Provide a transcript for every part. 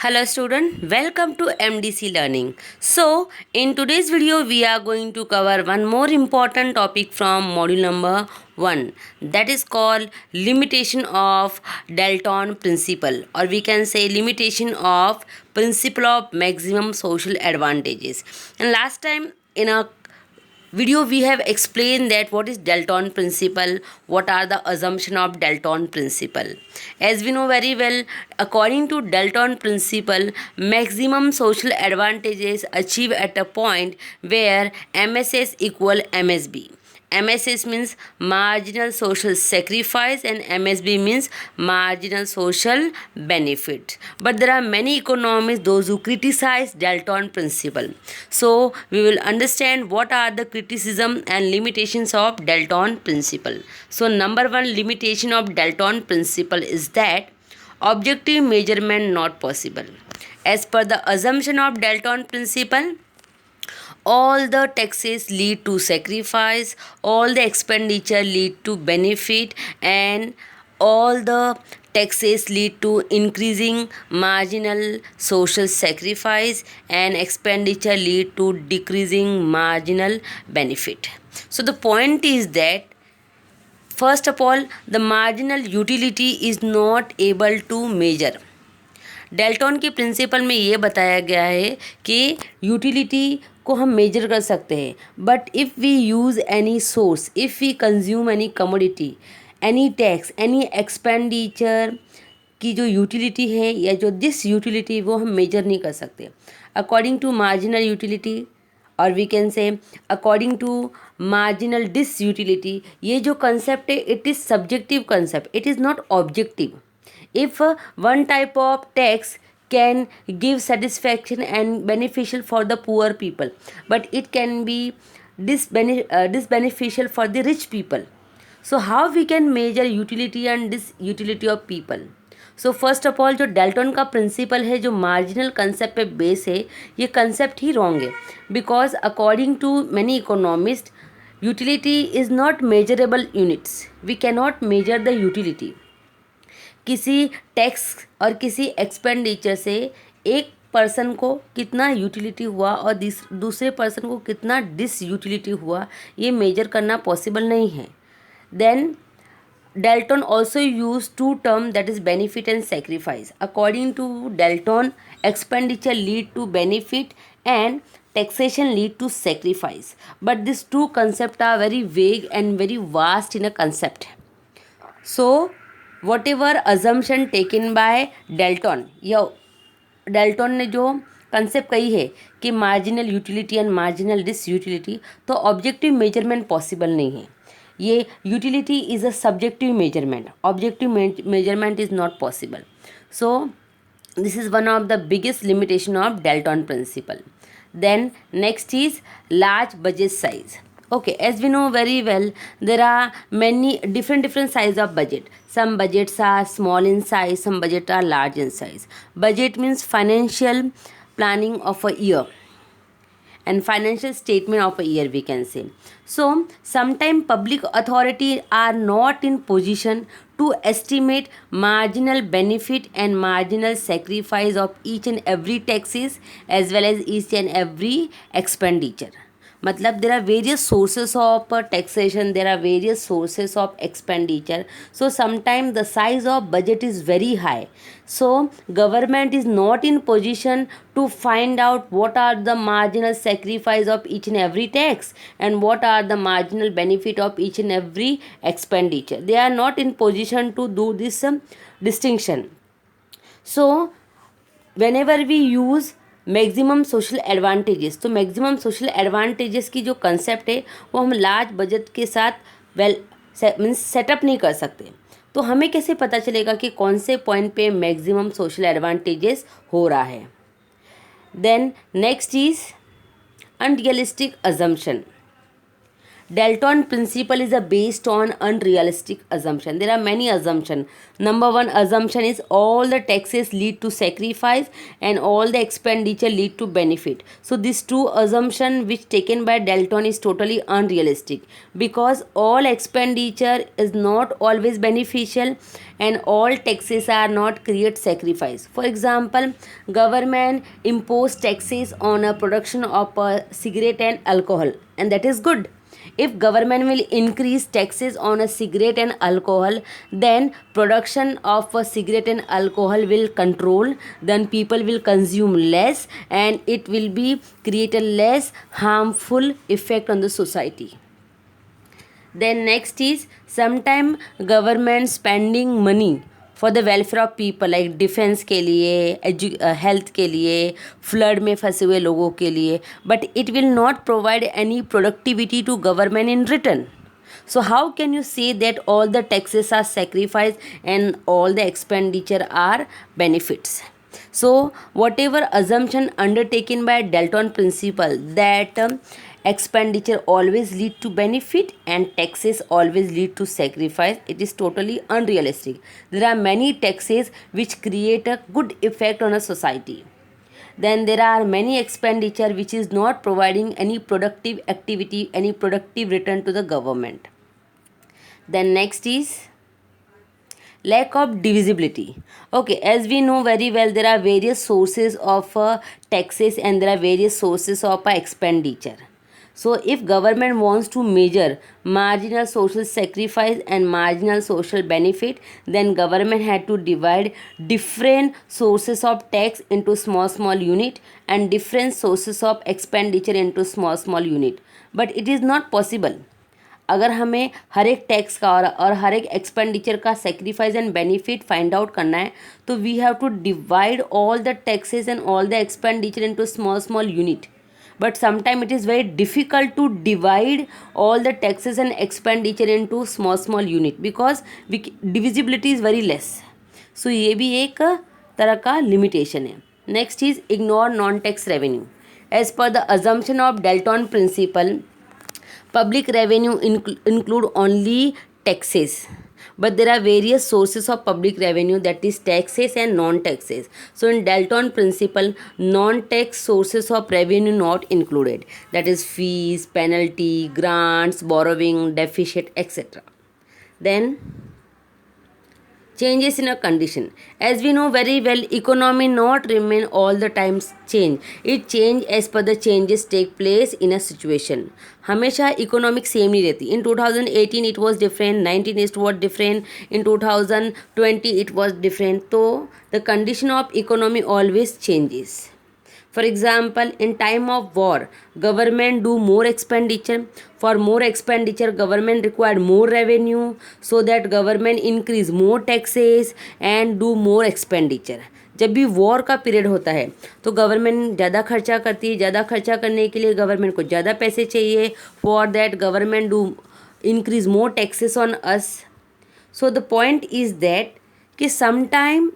Hello student, welcome to MDC Learning. So, in today's video we are going to cover one more important topic from module number 1, that is called limitation of Dalton principle, or we can say limitation of principle of maximum social advantages. And last time in a video we have explained that what is Dalton principle, what are the assumption of Dalton principle. As we know very well, according to Dalton principle, maximum social advantages achieve at a point where MSS equal MSB. MSS means marginal social sacrifice and MSB means marginal social benefit. But there are many economists, those who criticize Dalton principle. So we will understand what are the criticism and limitations of Dalton principle. So number one limitation of Dalton principle is that objective measurement not possible. As per the assumption of Dalton principle, all the taxes lead to sacrifice, all the expenditure lead to benefit, and all the taxes lead to increasing marginal social sacrifice and expenditure lead to decreasing marginal benefit. So the point is that first of all, the marginal utility is not able to measure. Dalton के principal में ये बताया गया है कि utility को हम major कर सकते हैं, but if we use any source, if we consume any commodity, any tax, any expenditure की जो यूटिलिटी है या जो दिस यूटिलिटी वो हम मेजर नहीं कर सकते अकॉर्डिंग टू मार्जिनल यूटिलिटी, और we can say according to marginal disutility. ये जो कंसेप्ट है it is subjective concept, it is not objective. If one type of tax can give satisfaction and beneficial for the poor people, but it can be disbeneficial for the rich people. So how we can measure utility and disutility of people? So first of all, जो Dalton का principle है, जो marginal concept पे base है, ये concept ही wrong है. Because according to many economist, utility is not measurable units. We cannot measure the utility. किसी टैक्स और किसी एक्सपेंडिचर से एक पर्सन को कितना यूटिलिटी हुआ और दूसरे पर्सन को कितना डिस यूटिलिटी हुआ, ये मेजर करना पॉसिबल नहीं है. Then Dalton also use two term, that is benefit and sacrifice. According to Dalton, expenditure lead to benefit and taxation lead to sacrifice, but these two concepts are very vague and very vast in a concept. So whatever assumption taken by Dalton, या Dalton ने जो concept कही है कि marginal utility and marginal disutility, तो objective measurement possible नहीं है. ये utility is a subjective measurement, objective measurement is not possible. So this is one of the biggest limitation of Dalton principle. Then next is large budget size. Okay, as we know very well, there are many different size of budget. Some budgets are small in size, some budget are large in size. Budget means financial planning of a year and financial statement of a year, we can say. So sometimes public authority are not in position to estimate marginal benefit and marginal sacrifice of each and every taxes as well as each and every expenditure. मतलब there are various sources of taxation, there are various sources of expenditure. So sometimes the size of budget is very high, so government is not in position to find out what are the marginal sacrifice of each and every tax and what are the marginal benefit of each and every expenditure. They are not in position to do this distinction. So whenever we use maximum social advantages, तो maximum social advantages की जो concept है वो हम large budget के साथ means setup नहीं कर सकते. तो हमें कैसे पता चलेगा कि कौन से पॉइंट पे मैक्सिमम सोशल एडवांटेजेस हो रहा है. Then next is unrealistic assumption. Dalton principle is based on unrealistic assumption. There are many assumptions. Number one assumption is all the taxes lead to sacrifice and all the expenditure lead to benefit. So this two assumption which taken by Dalton is totally unrealistic, because all expenditure is not always beneficial and all taxes are not create sacrifice. For example, government impose taxes on a production of cigarette and alcohol, and that is good. If government will increase taxes on a cigarette and alcohol, then production of a cigarette and alcohol will control, then people will consume less and it will be create a less harmful effect on the society. Then next is sometime government spending money for the welfare of people, like defence के लिए, health के लिए, flood में फंसे हुए लोगों के लिए, but it will not provide any productivity to government in return. So how can you say that all the taxes are sacrificed and all the expenditure are benefits? So whatever assumption undertaken by Dalton principle that expenditure always lead to benefit and taxes always lead to sacrifice, it is totally unrealistic. There are many taxes which create a good effect on a society. Then there are many expenditure which is not providing any productive activity, any productive return to the government. Then next is lack of divisibility. Okay, as we know very well, there are various sources of taxes and there are various sources of expenditure. So if government wants to measure marginal social sacrifice and marginal social benefit, then government had to divide different sources of tax into small unit and different sources of expenditure into small unit. But it is not possible. अगर हमें हर एक tax का और हर एक expenditure का sacrifice and benefit find out करना है, तो we have to divide all the taxes and all the expenditure into small unit. But sometimes it is very difficult to divide all the taxes and expenditure into small unit because divisibility is very less. So ये भी एक तरह का limitation है. Next is ignore non-tax revenue. As per the assumption of Dalton principle, public revenue include only taxes. But there are various sources of public revenue, that is taxes and non-taxes. So in Dalton principle, non-tax sources of revenue not included, that is fees, penalty, grants, borrowing, deficit, etc. Then changes in a condition. As we know very well, economy not remain all the times change. It change as per the changes take place in a situation. हमेशा economic same नहीं रहती. इन 2018 it was different, 19 it was different, in 2020 it was different. तो the condition of economy always changes. For example, in time of war, government do more expenditure. For more expenditure, government required more revenue, so that government increase more taxes and do more expenditure. जब भी war का period होता है तो government ज़्यादा खर्चा करती है. ज़्यादा खर्चा करने के लिए गवर्नमेंट को ज़्यादा पैसे चाहिए. For that government do increase more taxes on us. So the point is that कि sometime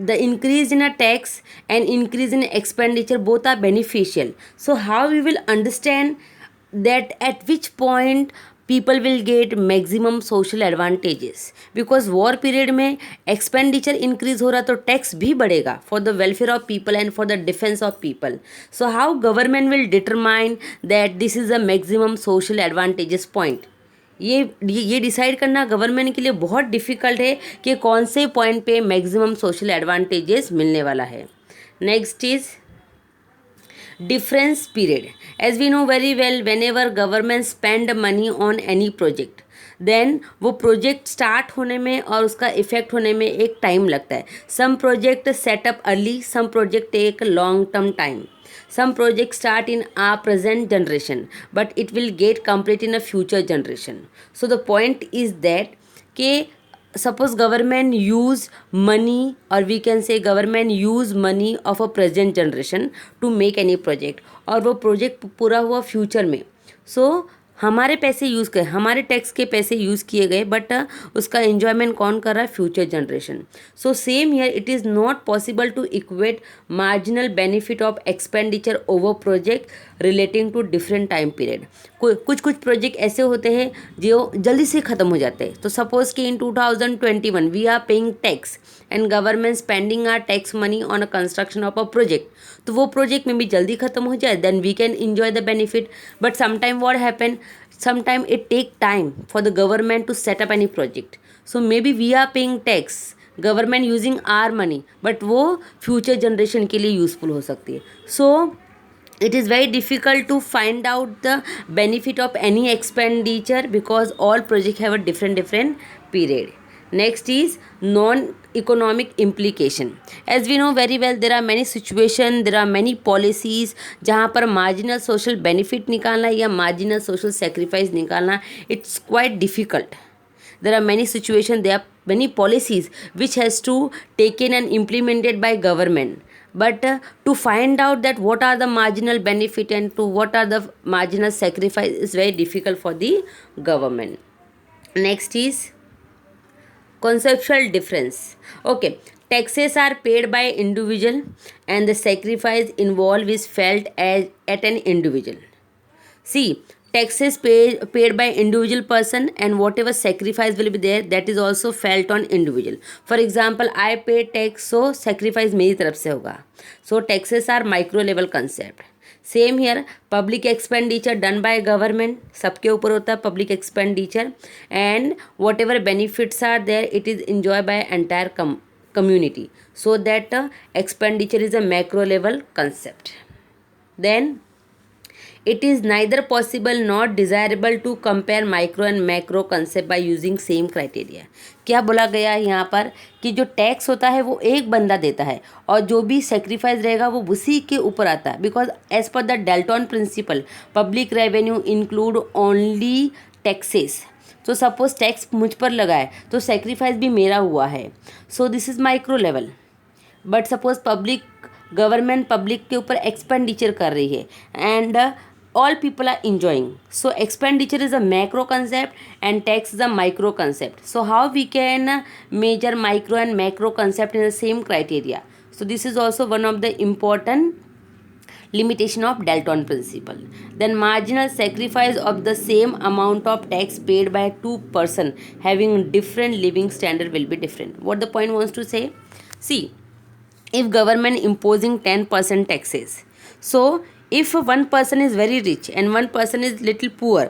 the increase in a tax and increase in expenditure both are beneficial. So how we will understand that at which point people will get maximum social advantages? Because war period में expenditure increase हो रहा तो tax भी बढ़ेगा for the welfare of people and for the defense of people. So how government will determine that this is a maximum social advantages point? ये decide करना government के लिए बहुत डिफ़िकल्ट है कि कौन से पॉइंट पे मैक्सिमम सोशल एडवांटेजेस मिलने वाला है. Next is difference period. As we know very well, whenever government spend money on any project, then वो प्रोजेक्ट स्टार्ट होने में और उसका इफेक्ट होने में एक टाइम लगता है. Some project setup early, some project take long term time. Some projects start in our present generation, but it will get complete in a future generation. So the point is that कि suppose government use money, or we can say government use money of a present generation to make any project, और वो project पूरा हुआ future में. So हमारे पैसे use कर, हमारे टैक्स के पैसे यूज़ किए गए, बट उसका एन्जॉयमेंट कौन कर रहा है? Future generation. So same here, it is not possible to equate marginal benefit of expenditure over project relating to different time period. कुछ कुछ प्रोजेक्ट ऐसे होते हैं जो जल्दी से ख़त्म हो जाते हैं. तो सपोज कि in 2021 we are paying tax and government spending are tax money on a construction of a project. तो वो प्रोजेक्ट में भी जल्दी ख़त्म हो जाए, then we can enjoy the benefit. But sometime what happen, sometime it take time for the government to set up any project. So maybe we are paying tax, government using our money, but वो future generation के लिए useful हो सकती है. So it is very difficult to find out the benefit of any expenditure because all project have a different period. Next is non-economic implication. As we know very well, there are many situations, there are many policies जहाँ पर marginal social benefit निकालना या marginal social sacrifice निकालना it's quite difficult. There are many situations, there are many policies which has to taken and implemented by government. But to find out that what are the marginal benefit and to what are the marginal sacrifice is very difficult for the government. Next is conceptual difference. Okay, taxes are paid by individual and the sacrifice involved is felt as at an individual. See, taxes paid by individual person and whatever sacrifice will be there, that is also felt on individual. For example, I pay tax, so sacrifice मेरी तरफ से होगा. So taxes are micro level concept. Same here, public expenditure done by government, सबके ऊपर होता है public expenditure, and whatever benefits are there it is enjoy by entire community. So that expenditure is a macro level concept. Then it is neither possible nor desirable to compare micro and macro concept by using same criteria. क्या बोला गया है यहाँ पर कि जो tax होता है वो एक बंदा देता है और जो भी सेक्रीफाइस रहेगा वो उसी के ऊपर आता है. Because as per the Dalton principle public revenue include only taxes. तो सपोज टैक्स मुझ पर लगा है तो सेक्रीफाइस भी मेरा हुआ है. So this is micro level. But suppose government public के ऊपर एक्सपेंडिचर कर रही है and all people are enjoying. So expenditure is a macro concept and tax is a micro concept. So how we can measure micro and macro concept in the same criteria? So this is also one of the important limitation of Dalton principle. Then marginal sacrifice of the same amount of tax paid by two person having different living standard will be different. What the point wants to say? See, if government imposing 10% taxes, so if one person is very rich and one person is little poor,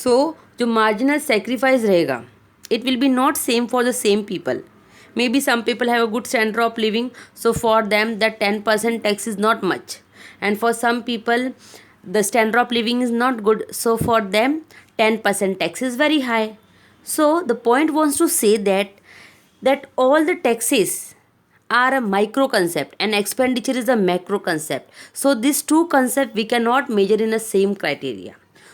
so जो marginal sacrifice रहेगा it will be not same for the same people. Maybe some people have a good standard of living, so for them that 10% tax is not much, and for some people the standard of living is not good, so for them 10% tax is very high. So the point wants to say that all the taxes are a micro concept and expenditure is a macro concept. So these two concepts we cannot measure in the same criteria.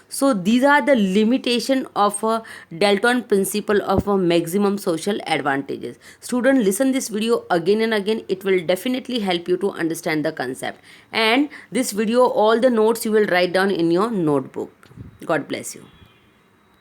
So these are the limitation of a Dalton principle of a maximum social advantages. Student, listen this video again and again. It will definitely help you to understand the concept. And this video, all the notes you will write down in your notebook. God bless you.